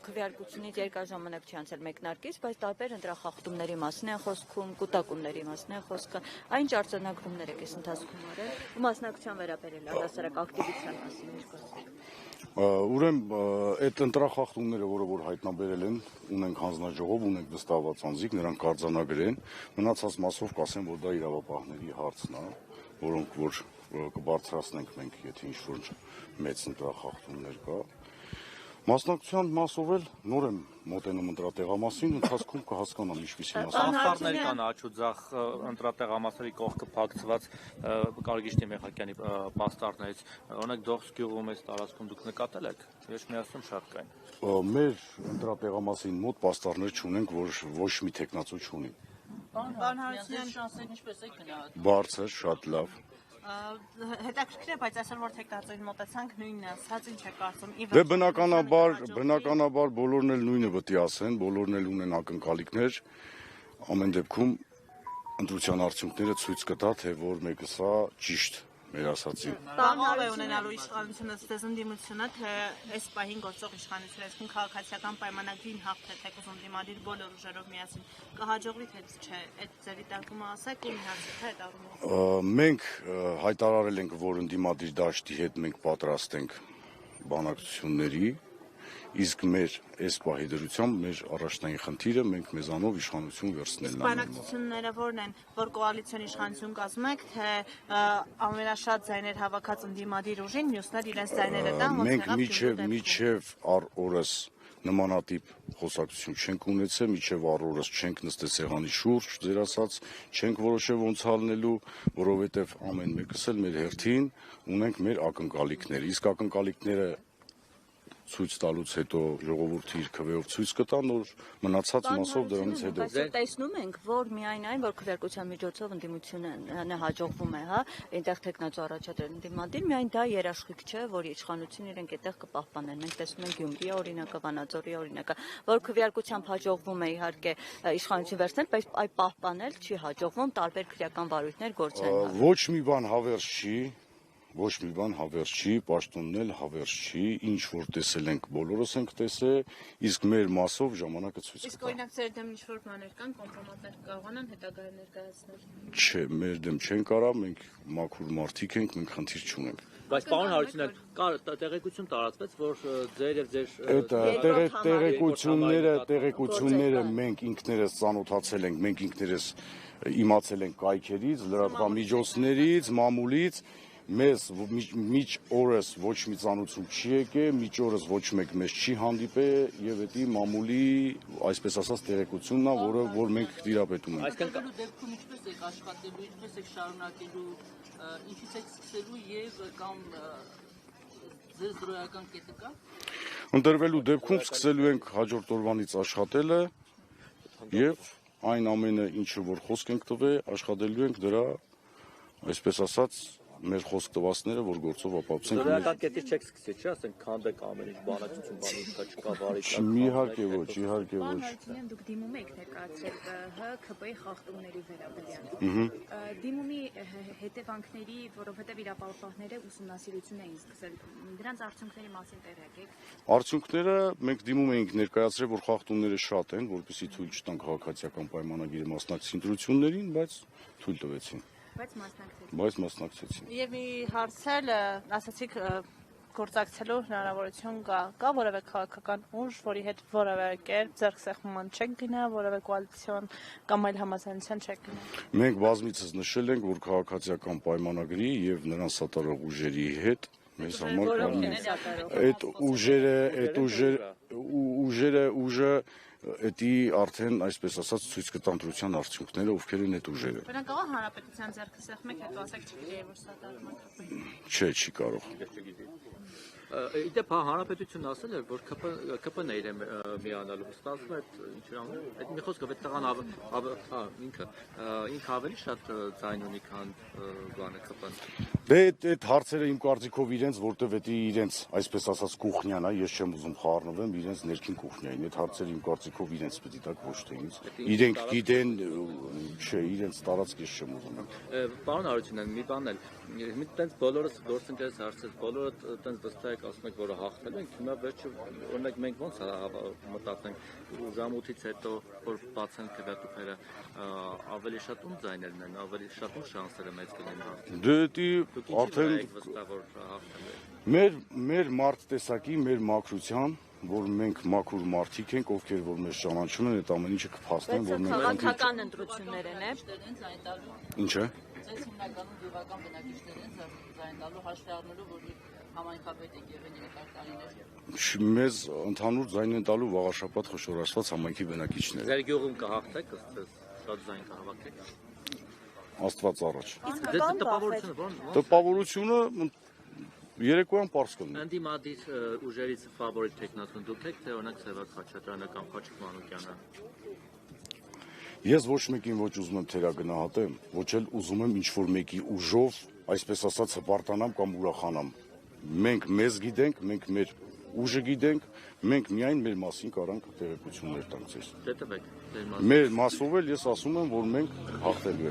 քվեարկությունից երկար ժամանակ չի անցել մեկնարկից, բայց տարբեր ընտրախախտումների մասին է խոսքում, կուտակումների մասին է խոսքը, այն արձանագրումներ եք այս ընթացքում արել, ու մասնակցության վերաբերել առհասարակ ակտիվության մասին ինչ կասեք։ Ուրեմն այդ ընտրախախտումները, որ հայտնաբերել են, ունենք հանձնաժողով, ունենք վստահված անձիկ, նրանք արձանագրեն, մնացած մասով կասեն, որ դա իրավապահների հարցն է, որոնք որ կբարձրացնենք մենք, եթե ինչ-որ մեծ ընտրախախտումներ կա։ Մասնակցության մասով էլ նոր եմ մոտենում ընտրատեղամասին, ընթացքում կհասկանամ ինչպիսի Պաստառներ կան աչուձախ ընտրատեղամասերի կողքը փակցված Կարգիշտի Մեխակյանի պաստառներից, օրինակ Դողս գյուղում այս տարածքում դուք նկատել եք, ես միացնում շատ կային։ Մեր ընտրատեղամասին մոտ պաստառներ չունենք, որ ոչ մի տեխնացու չունի։ Պարոն Հարությունյան, շանսերն ինչպես եք գնահատում։ Բարձր, շատ լավ։ Հետաքրքիր է, բայց այսօր որ տեխնացուին մոտեցանք նույնն է ասած, ինչ է կարծում։ Դե բնականաբար բոլորն էլ նույնը պետք է ասեն, բոլորն էլ ունեն ակնկալիքներ, ամեն դեպքում ընտրության արդյունքները ցույց կտա, թե որ մեկը սա ճիշտ մեր ասացին։ Տաղավ է ունենալու իշխանությունը ստեզ ընդդիմությունը, թե այս պահին գործող իշխանությունը, այսինքն քաղաքացիական պայմանագրին հաղթ է, թեկուզ ընդդիմադիր բոլոր ուժերով միասին կհաջողվի թե չէ, այդ ձեր դիտարկումը ասեք ու միացեք թե այդ առումով։ Մենք հայտարարել ենք, որ ընդդիմադիր դաշտի հետ մենք պատրաստ ենք բանակցությունների, իսկ մեր այս պահի դրությամբ մեր առաջնային խնդիրը մենք մեզանով իշխանություն վերցնելն է։ Բանակցությունները որն են, որ կոալիցիոն իշխանություն կազմեք, թե ամենաշատ ձայներ հավաքած ընդդիմադիր ուժին, մյուսներ իրենց ձայները տան, մենք միջև առ օրս նմանատիպ խոսակցություն չենք ունեցել, միջև առ օրս չենք նստել սեղանի շուրջ, ձեր ասած, չենք որոշել ոնց հալնելու, որովհետև ամեն մեկս էլ մեր հերթին ունենք մեր ակնկալիքներ, իսկ ակնկալիքները ցույց տալուց հետո ժողովուրդը իր քվեով ցույց կտա, նոր մնացած մասով դրանից հետո։ Այսօր տեսնում ենք, որ միայն այն, որ քվեարկության միջոցով ընդդիմությունը հաջողվում է, հա, այնտեղ տեխնացու առաջադրել ընդդիմադիր, միայն դա երաշխիք չէ, որ իշխանությունը իրենք այդտեղ կպահպանեն։ Մենք տեսնում ենք Գյումրիի օրինակը, Վանաձորի օրինակը, որ քվեարկությամբ հաջողվում է իհարկե իշխանություն վերցնել, բայց այ պահպանել չի հաջողվում, տարբեր քրեական վարույթներ գործեն։ Ոչ մի բան հավերժ չի։ Ոչ մի բան հավերժ չի, պաշտոնն էլ հավերժ չի, ինչ որ տեսել ենք, բոլորս ենք տեսել, իսկ մեր մասով ժամանակը ցույց կտա։ Իսկ օրինակ ձեր դեմ ինչ-որ բաներ կան, կոմպրոմատներ կարողանան հետագայում ներկայացնել։ Չէ, մեր դեմ չեն կարա, մենք մաքուր մարդիկ ենք, մենք խնդիր չունենք։ Բայց պարոն Հարությունյան, տեղեկություն տարածվեց, որ ձեր եւ ձեր տեղեկությունները մենք ինքներս ծանոթացել ենք, մենք ինքներս իմացել ենք կայքերից, լրատվամիջոցներից, մամուլից, մեզ միջ օրս ոչ մի ծանոթություն չի եկել, միջ օրս ոչ մեկ մեզ չի հանդիպել եւ դա մամուլի, այսպես ասած, տեղեկությունն է, որ մենք տիրապետում ենք։ Այսինքն դեպքում ինչպես եք աշխատելու, ինչպես եք շարունակելու, ինչից եք սկսելու եւ կամ ձեր զրոյական կետը կա։ Ընտրվելու դեպքում սկսելու ենք հաջորդ օրվանից աշխատելը եւ այն ամենը, ինչը որ խոսք ենք տվել, աշխատելու ենք դրա, այսպես ասած, մեր խոսք տվածները, որ գործով ապացուցենք։ Զրոյական կետից չեք սկսել, չէ՞, ասենք քանդեք ամեն ինչ, բանակցություն չկա, վարի կա։ Իհարկե ոչ, իհարկե ոչ։ Պարոն դուք դիմում եք ներկայացրել ՀԿՊ-ի խախտումների վերաբերյալ։ Դիմումի հետևանքների, որովհետև իրավապահները ուսումնասիրություն էին սկսել, դրանց արդյունքների մասին տեղյակ եք։ Արդյունքները մենք դիմում էինք ներկայացրել, որ խախտումները շատ են, որպեսզի թույլ չտան քաղաքացիական պայմանագիրը մասնակցի ընտրություններին, բայց թույլ տվեցին։ Բայց մասնակցեցին։ Եվ մի հարց էլ ասացիք գործակցելու հնարավորություն կա որևէ քաղաքական ուժ, որի հետ որևէ կերպ ձեռքսեղմման չեք գնա, որևէ կոալիցիոն կամ այլ համաձայնության չեք գնա։ Մենք բազմիցս նշել ենք, որ քաղաքացիական պայմանագրի եւ նրան սատարող ուժերի հետ մեզ համար կան այդ ուժերը Էդի արդեն, այսպես ասած, ցույց կտա ընտրության արդյունքները, ովքեր են այդ ուժերը։ Բնական կարող հանրապետության ձեռքը սեղմեք, հետո ասեք չգիտեի, որ սատարում եք։ Չէ, չի կարող։ Իդեպ հանրապետությունն ասել էր, որ ԿՊ-ն է իրեն միանալու, ստացվում է ինչ-որ անում, այդ մի խոսքով այդ տղան ինքը ավելի շատ ձայն ունի, քան բանը ԿՊ-ն։ Դե այդ հարցերը իմ կարծիքով իրենց, որտեվ դա իրենց, այսպես ասած, կուխնյան է, ես չեմ ուզում խառնվեմ իրենց ներքին կուխնյային, այդ հարցերը իմ կարծիքով իրենց պետք է տակ ոչ թե ինձ։ Իրենք գիտեն, չէ, իրենց տարածք ես չեմ ուզում։ Պարոն Հարությունյան, մի բան էլ, մի տենց բոլորս գործընկերս հարցեր, բոլորը տենց վստահ եք ասում եք, որը հաղթել ենք, հիմա վերջը օրինակ մենք ոնց մտածենք ժամ 8-ից հետո որ բացեն քվեատուփերը ավելի շատ ում ձայներ ունեն, ավելի շատ ում շանսերը մեծ կլինեն հաղթել։ Դե Դուք արդեն եք վստահ որ հաղթել եք։ մեր մարդ տեսակի, մեր մաքրության, որ մենք մաքուր մարդիկ ենք, ովքեր որ մեզ ճանաչում են, այդ ամեն ինչը կփաստեն, որ մենք Քաղաքական ընտրություններ են, է։ ինչ է։ Ձեզ հիմնականում գյուղական բնակիչներ են ձայն տալու հաշվի առնելու, որ համայնքապետ եք եղել երկար տարիներ։ Մեզ ընդհանուր ձայն են տալու վաղաշաբաթ խոշորացված համայնքի բնակիչները։ Ձեր գյուղում կհաղթեք, ըստ շատ ձայն կհավաքեք։ Աստված առաջ։ Ձեր տպավորությունը ո՞ն։ Տպավորությունը երեկոյան պարզ կլինի։ Ընդդիմադիր ուժերից ֆավորիտ տեխնատուն դուք եք, թե օրինակ Սևակ Խաչատրյանը կամ Խաչիկ Մանուկյանը։ Ես ոչ մեկին ոչ ուզում եմ թերագնահատեմ, ոչ էլ ուզում եմ ինչ-որ մեկի ուժով, այսպես ասած, հպարտանամ կամ ուրախանամ։ Մենք մեզ գիտենք, մենք մեր ուժը գիտենք, մենք միայն մեր մասին կարանք տեղեկություններ տանք ձեզ։ Դե տվեք։ Մեր մասով էլ ես ասում եմ, որ մենք հաղթելու ենք։